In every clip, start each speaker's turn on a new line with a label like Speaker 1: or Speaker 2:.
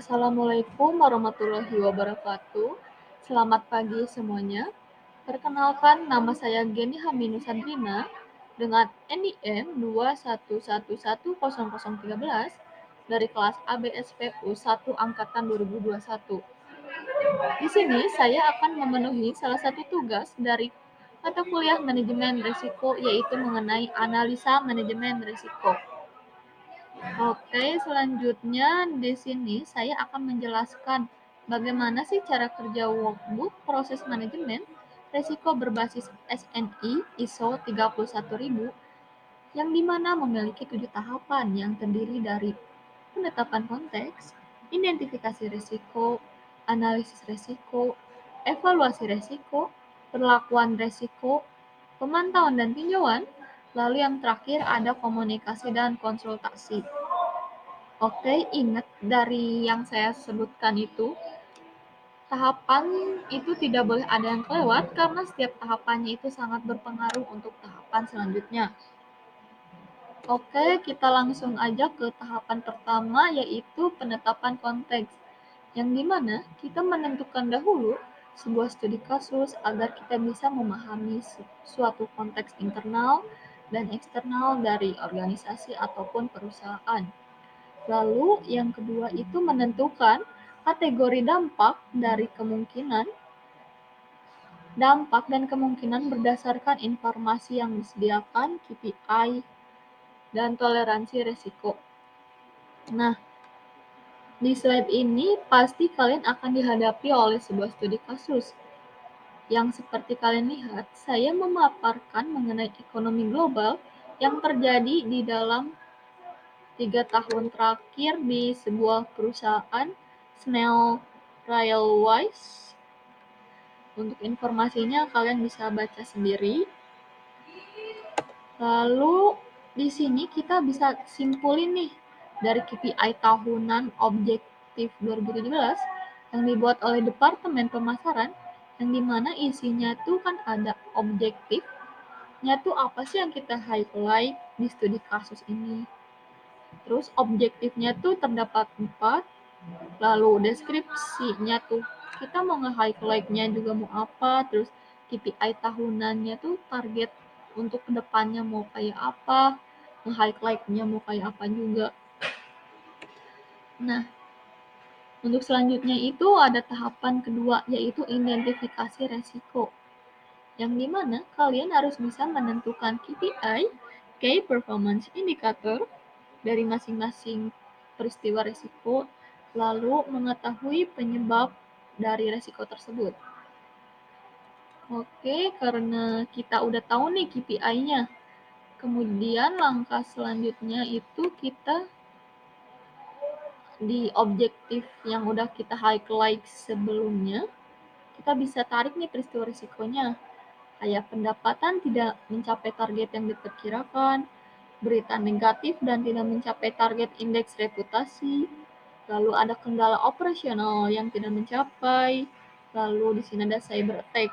Speaker 1: Assalamualaikum warahmatullahi wabarakatuh. Selamat pagi semuanya. Perkenalkan, nama saya Geni Haminus Sandrina dengan NIM 2111013 dari kelas ABSPU 1 Angkatan 2021. Di sini saya akan memenuhi salah satu tugas dari mata kuliah manajemen risiko, yaitu mengenai analisa manajemen risiko. Oke, selanjutnya di sini saya akan menjelaskan bagaimana sih cara kerja workbook proses manajemen risiko berbasis SNI ISO 31000 yang dimana memiliki 7 tahapan yang terdiri dari penetapan konteks, identifikasi risiko, analisis risiko, evaluasi risiko, perlakuan risiko, pemantauan dan tinjauan, lalu yang terakhir ada komunikasi dan konsultasi. Oke, ingat dari yang saya sebutkan itu, tahapan itu tidak boleh ada yang kelewat karena setiap tahapannya itu sangat berpengaruh untuk tahapan selanjutnya. Oke, kita langsung aja ke tahapan pertama, yaitu penetapan konteks, yang dimana kita menentukan dahulu sebuah studi kasus agar kita bisa memahami suatu konteks internal dan eksternal dari organisasi ataupun perusahaan. Lalu yang kedua itu menentukan kategori dampak dan kemungkinan berdasarkan informasi yang disediakan, KPI, dan toleransi risiko. Nah, di slide ini pasti kalian akan dihadapi oleh sebuah studi kasus. Yang seperti kalian lihat, saya memaparkan mengenai ekonomi global yang terjadi di dalam 3 tahun terakhir di sebuah perusahaan Snail Railways. Untuk informasinya kalian bisa baca sendiri. Lalu di sini kita bisa simpulin nih dari KPI tahunan objektif 2017 yang dibuat oleh Departemen Pemasaran, yang dimana isinya tuh kan ada objektifnya tuh apa sih yang kita highlight di studi kasus ini. Terus objektifnya tuh terdapat 4, lalu deskripsinya tuh kita mau nge-highlight-nya juga mau apa, terus KPI tahunannya tuh target untuk kedepannya mau kayak apa, nge-highlight-nya mau kayak apa juga. Nah, untuk selanjutnya itu ada tahapan kedua, yaitu identifikasi resiko, yang dimana kalian harus bisa menentukan KPI, Key Performance Indicator, dari masing-masing peristiwa risiko, lalu mengetahui penyebab dari risiko tersebut. Oke, karena kita udah tahu nih KPI-nya, kemudian langkah selanjutnya itu kita di objektif yang udah kita highlight sebelumnya, kita bisa tarik nih peristiwa risikonya, kayak pendapatan tidak mencapai target yang diperkirakan, berita negatif dan tidak mencapai target indeks reputasi, lalu ada kendala operasional yang tidak mencapai, lalu di sini ada cyber attack.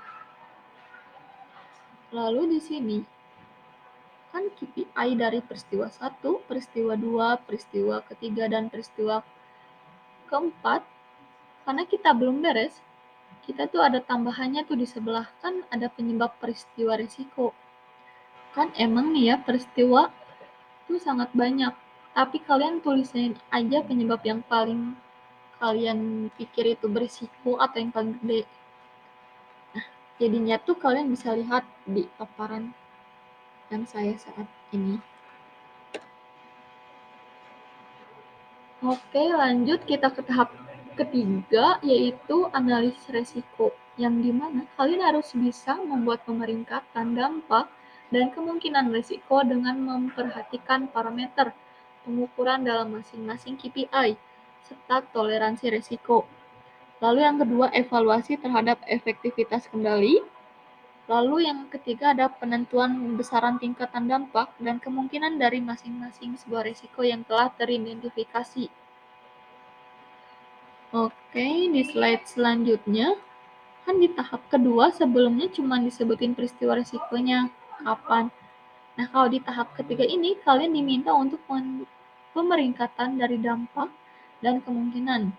Speaker 1: Lalu di sini kan KPI dari peristiwa 1, peristiwa 2, peristiwa ketiga, dan peristiwa keempat, karena kita belum beres, kita tuh ada tambahannya tuh di sebelah, kan ada penyebab peristiwa risiko. Kan emang nih ya peristiwa tuh sangat banyak, tapi kalian tulisin aja penyebab yang paling kalian pikir itu berisiko atau yang paling gede. Nah, jadinya tuh kalian bisa lihat di paparan yang saya saat ini. Oke, lanjut kita ke tahap ketiga, yaitu analisis risiko, yang dimana kalian harus bisa membuat pemeringkatan dampak dan kemungkinan risiko dengan memperhatikan parameter pengukuran dalam masing-masing KPI, serta toleransi risiko. Lalu yang kedua, evaluasi terhadap efektivitas kendali. Lalu yang ketiga ada penentuan besaran tingkatan dampak dan kemungkinan dari masing-masing sebuah risiko yang telah teridentifikasi. Oke, di slide selanjutnya, kan di tahap kedua sebelumnya cuma disebutin peristiwa risikonya, kapan. Nah, kalau di tahap ketiga ini, kalian diminta untuk pemeringkatan dari dampak dan kemungkinan.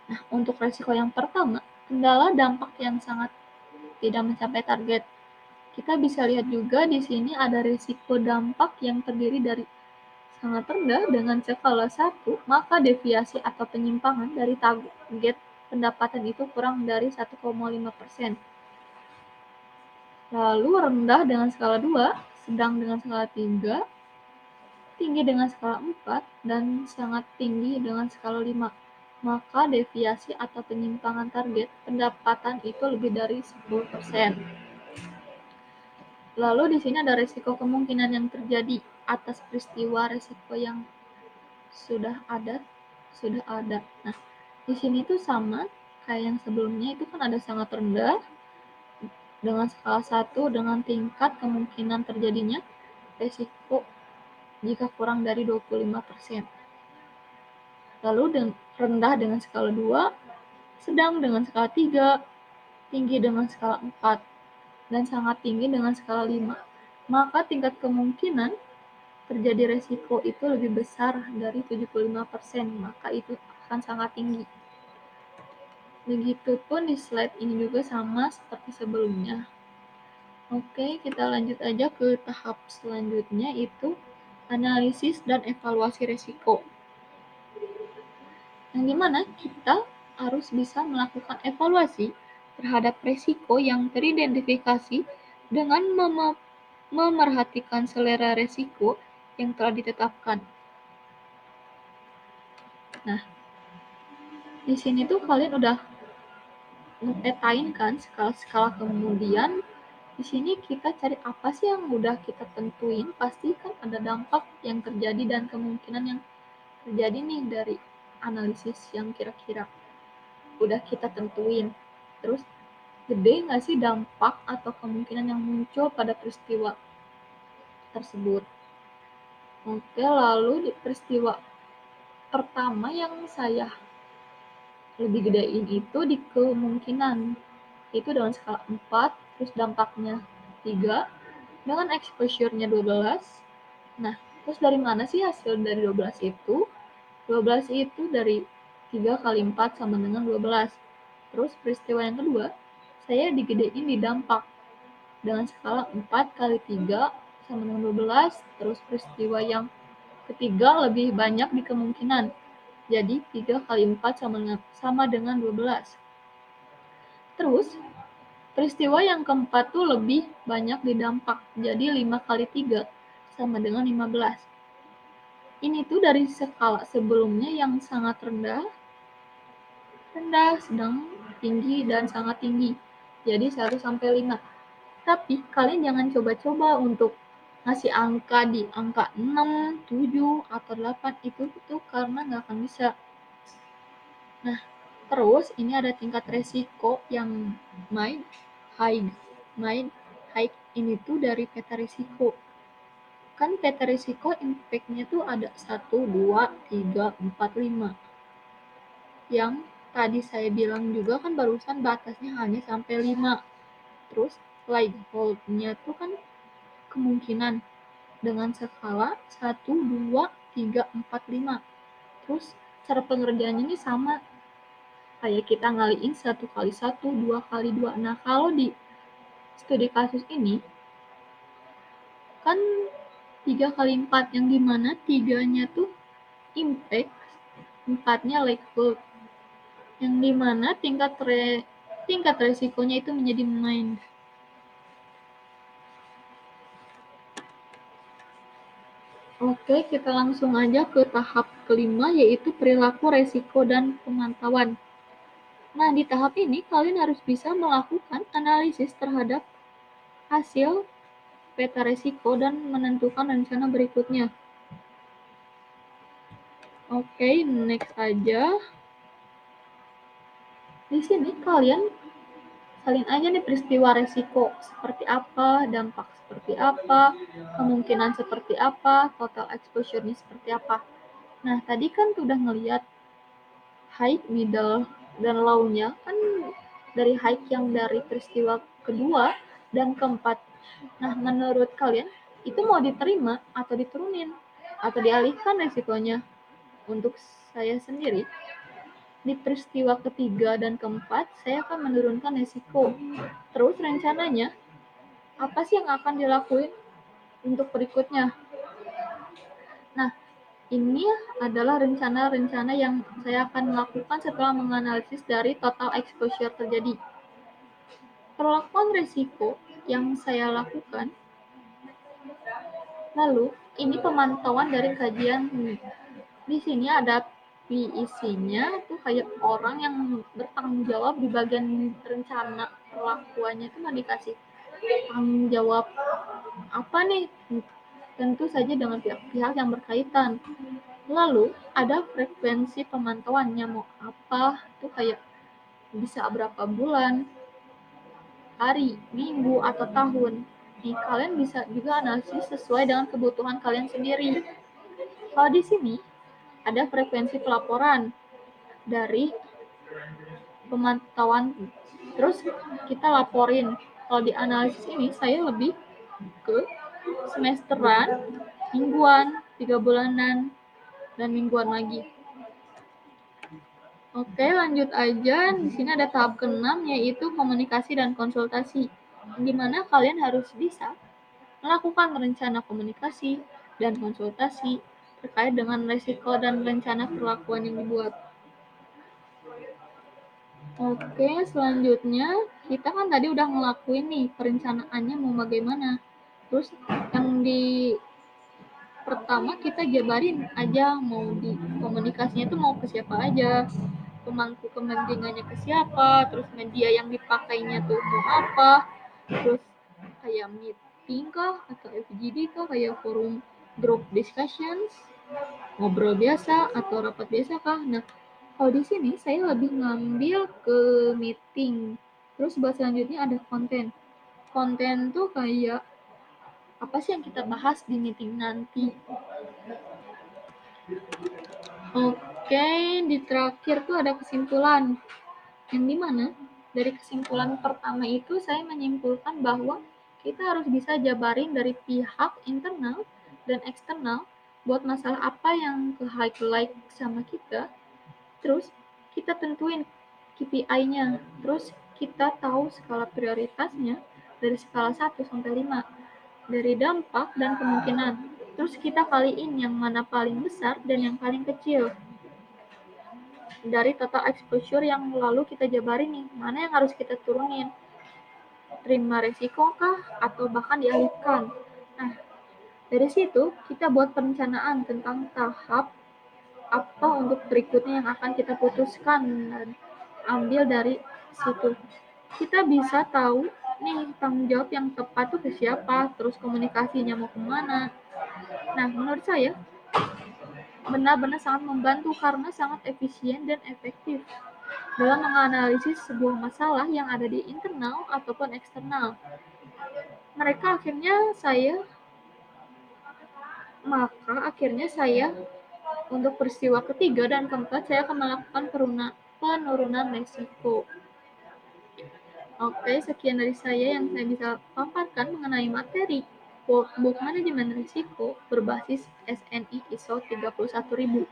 Speaker 1: Nah, untuk resiko yang pertama, kendala dampak yang sangat tidak mencapai target. Kita bisa lihat juga di sini ada risiko dampak yang terdiri dari sangat rendah dengan skala 1, maka deviasi atau penyimpangan dari target pendapatan itu kurang dari 1,5%. Lalu rendah dengan skala 2, sedang dengan skala 3, tinggi dengan skala 4, dan sangat tinggi dengan skala 5. Maka deviasi atau penyimpangan target pendapatan itu lebih dari 10%. Lalu di sini ada risiko kemungkinan yang terjadi atas peristiwa risiko yang sudah ada. Nah, di sini tuh sama kayak yang sebelumnya, itu kan ada sangat rendah dengan skala 1 dengan tingkat kemungkinan terjadinya risiko jika kurang dari 25%. Lalu rendah dengan skala 2, sedang dengan skala 3, tinggi dengan skala 4, dan sangat tinggi dengan skala 5. Maka tingkat kemungkinan terjadi resiko itu lebih besar dari 75%, maka itu akan sangat tinggi. Begitupun di slide ini juga sama seperti sebelumnya. Oke, kita lanjut aja ke tahap selanjutnya, itu analisis dan evaluasi resiko. Yang dimana kita harus bisa melakukan evaluasi terhadap resiko yang teridentifikasi dengan memerhatikan selera resiko yang telah ditetapkan. Nah, di sini tuh kalian udah ngepetain kan skala-skala, kemudian di sini kita cari apa sih yang udah kita tentuin, pasti kan ada dampak yang terjadi dan kemungkinan yang terjadi nih dari analisis yang kira-kira udah kita tentuin. Terus gede nggak sih dampak atau kemungkinan yang muncul pada peristiwa tersebut. Oke, lalu di peristiwa pertama yang saya lebih gedein itu di kemungkinan, itu dengan skala 4, terus dampaknya 3, dengan exposure-nya 12. Nah, terus dari mana sih hasil dari 12 itu? 12 itu dari 3 kali 4 sama dengan 12. Terus peristiwa yang kedua, saya digedein di dampak dengan skala 4 kali 3 sama dengan 12. Terus peristiwa yang ketiga lebih banyak di kemungkinan, jadi 3 kali 4 sama dengan 12. Terus peristiwa yang keempat tuh lebih banyak di dampak, jadi 5 kali 3 sama dengan 15. Ini tuh dari skala sebelumnya yang sangat rendah, sedang, tinggi, dan sangat tinggi. Jadi 1 sampai 5. Tapi kalian jangan coba-coba untuk ngasih angka di angka 6, 7, atau 8, itu karena nggak akan bisa. Nah, terus ini ada tingkat resiko yang mild, high ini tuh dari peta risiko. Kan peta risiko impact-nya tuh ada 1, 2, 3, 4, 5. Yang tadi saya bilang juga kan barusan batasnya hanya sampai 5. Terus likelihood-nya tuh kan kemungkinan dengan skala 1, 2, 3, 4, 5. Terus cara pengerjaannya ini sama kayak kita ngaliin 1 kali 1, 2 kali 2. Nah, kalau di studi kasus ini kan 3 kali 4, yang dimana 3-nya tuh impact, 4-nya likelihood, yang dimana tingkat resikonya itu menjadi mild. Oke, kita langsung aja ke tahap kelima, yaitu perilaku resiko dan pemantauan. Nah, di tahap ini kalian harus bisa melakukan analisis terhadap hasil peta resiko dan menentukan rencana berikutnya. Oke, next aja. Di sini kalian salin aja nih peristiwa resiko seperti apa, dampak seperti apa, kemungkinan seperti apa, total exposure-nya seperti apa. Nah, tadi kan udah ngeliat high, middle, dan low-nya kan dari high yang dari peristiwa kedua dan keempat. Nah, menurut kalian itu mau diterima atau diturunin atau dialihkan resikonya? Untuk saya sendiri, di peristiwa ketiga dan keempat, saya akan menurunkan risiko. Terus rencananya, apa sih yang akan dilakuin untuk berikutnya? Nah, ini adalah rencana-rencana yang saya akan lakukan setelah menganalisis dari total exposure terjadi. Perlakuan risiko yang saya lakukan, lalu ini pemantauan dari kajian. Di sini ada PIC-nya tuh kayak orang yang bertanggung jawab di bagian rencana perlakuannya itu nggak dikasih tanggung jawab apa nih, tentu saja dengan pihak-pihak yang berkaitan. Lalu ada frekuensi pemantauannya mau apa tuh kayak bisa berapa bulan, hari, minggu, atau tahun. Nih kalian bisa juga analisis sesuai dengan kebutuhan kalian sendiri. Kalau di sini ada frekuensi pelaporan dari pemantauan, terus kita laporin. Kalau di analisis ini saya lebih ke semesteran, mingguan, 3 bulanan, dan mingguan lagi. Oke, lanjut aja. Di sini ada tahap ke-6 yaitu komunikasi dan konsultasi. Di mana kalian harus bisa melakukan rencana komunikasi dan konsultasi terkait dengan risiko dan rencana perlakuan yang dibuat. Oke, selanjutnya kita kan tadi udah ngelakuin nih perencanaannya mau bagaimana. Terus yang di pertama kita jabarin aja mau di komunikasinya itu mau ke siapa aja, pemangku kepentingannya ke siapa, terus media yang dipakainya tuh mau apa, terus kayak meeting kah atau FGD kah, kayak forum group discussions, ngobrol biasa atau rapat biasa kah. Nah, kalau di sini saya lebih ngambil ke meeting. Terus buat selanjutnya ada konten. Konten tuh kayak apa sih yang kita bahas di meeting nanti. Oke, di terakhir tuh ada kesimpulan. Yang dimana dari kesimpulan pertama itu saya menyimpulkan bahwa kita harus bisa jabarin dari pihak internal dan eksternal buat masalah apa yang ke highlight sama kita. Terus kita tentuin KPI-nya. Terus kita tahu skala prioritasnya dari skala 1 sampai 5. Dari dampak dan kemungkinan. Terus kita kaliin yang mana paling besar dan yang paling kecil. Dari total exposure yang lalu kita jabarin nih, mana yang harus kita turunin. Terima resiko kah atau bahkan dialihkan. Nah, dari situ kita buat perencanaan tentang tahap apa untuk berikutnya yang akan kita putuskan dan ambil dari situ. Kita bisa tahu nih tanggung jawab yang tepat tuh ke siapa, terus komunikasinya mau kemana. Nah, menurut saya benar-benar sangat membantu karena sangat efisien dan efektif dalam menganalisis sebuah masalah yang ada di internal ataupun eksternal. Maka akhirnya saya untuk peristiwa ketiga dan keempat saya akan melakukan penurunan risiko. Oke, sekian dari saya yang saya bisa paparkan mengenai materi workbook manajemen risiko berbasis SNI ISO 31000.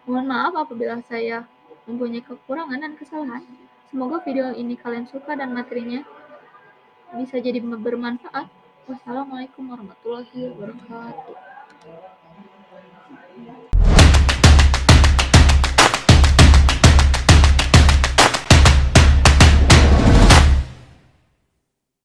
Speaker 1: Mohon maaf apabila saya mempunyai kekurangan dan kesalahan. Semoga video ini kalian suka dan materinya bisa jadi bermanfaat. Wassalamualaikum warahmatullahi wabarakatuh.